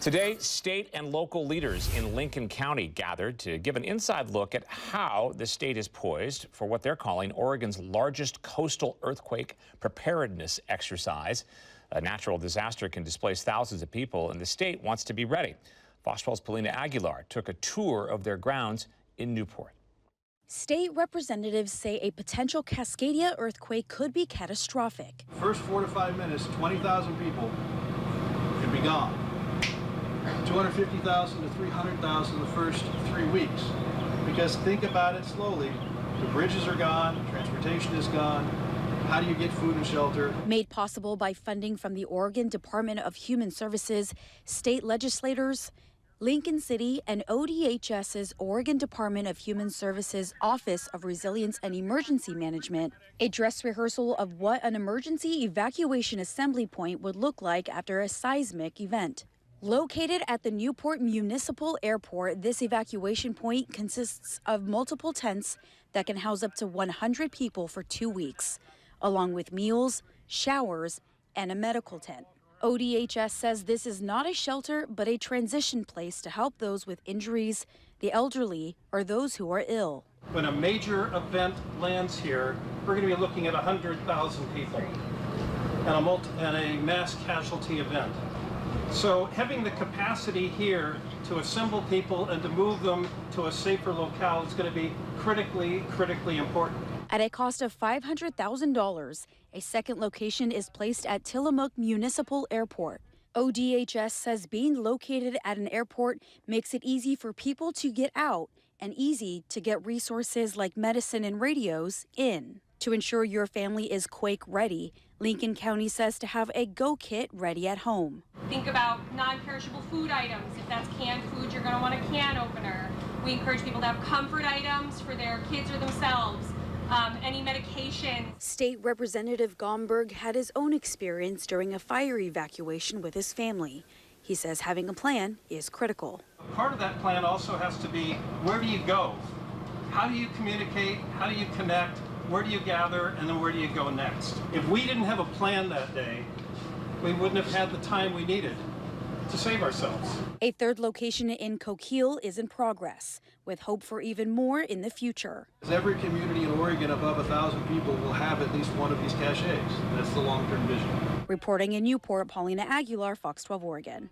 Today, state and local leaders in Lincoln County gathered to give an inside look at how the state is poised for what they're calling Oregon's largest coastal earthquake preparedness exercise. A natural disaster can displace thousands of people, and the state wants to be ready. Fox 12's Paulina Aguilar took a tour of their grounds in Newport. State representatives say a potential Cascadia earthquake could be catastrophic. First 4 to 5 minutes, 20,000 people could be gone. 250,000 to 300,000 the first 3 weeks. Because think about it slowly. The bridges are gone, transportation is gone. How do you get food and shelter? Made possible by funding from the Oregon Department of Human Services, state legislators, Lincoln City, and ODHS's Oregon Department of Human Services Office of Resilience and Emergency Management, a dress rehearsal of what an emergency evacuation assembly point would look like after a seismic event. Located at the Newport Municipal Airport, this evacuation point consists of multiple tents that can house up to 100 people for 2 weeks, along with meals, showers, and a medical tent. ODHS says this is not a shelter, but a transition place to help those with injuries, the elderly, or those who are ill. When a major event lands here, we're going to be looking at 100,000 people and a mass casualty event. So having the capacity here to assemble people and to move them to a safer locale is going to be critically important. At a cost of $500,000, a second location is placed at Tillamook Municipal Airport. ODHS says being located at an airport makes it easy for people to get out and easy to get resources like medicine and radios in. To ensure your family is quake ready, Lincoln County says to have a go kit ready at home. Think about non-perishable food items. If that's canned food, you're going to want a can opener. We encourage people to have comfort items for their kids or themselves. Any medication. State Representative Gomberg had his own experience during a fire evacuation with his family. He says having a plan is critical. Part of that plan also has to be, where do you go? How do you communicate? How do you connect? Where do you gather? And then where do you go next? If we didn't have a plan that day, we wouldn't have had the time we needed to save ourselves. A third location in Coquille is in progress, with hope for even more in the future. Every community in Oregon above 1,000 people will have at least one of these caches. That's the long-term vision. Reporting in Newport, Paulina Aguilar, Fox 12 Oregon.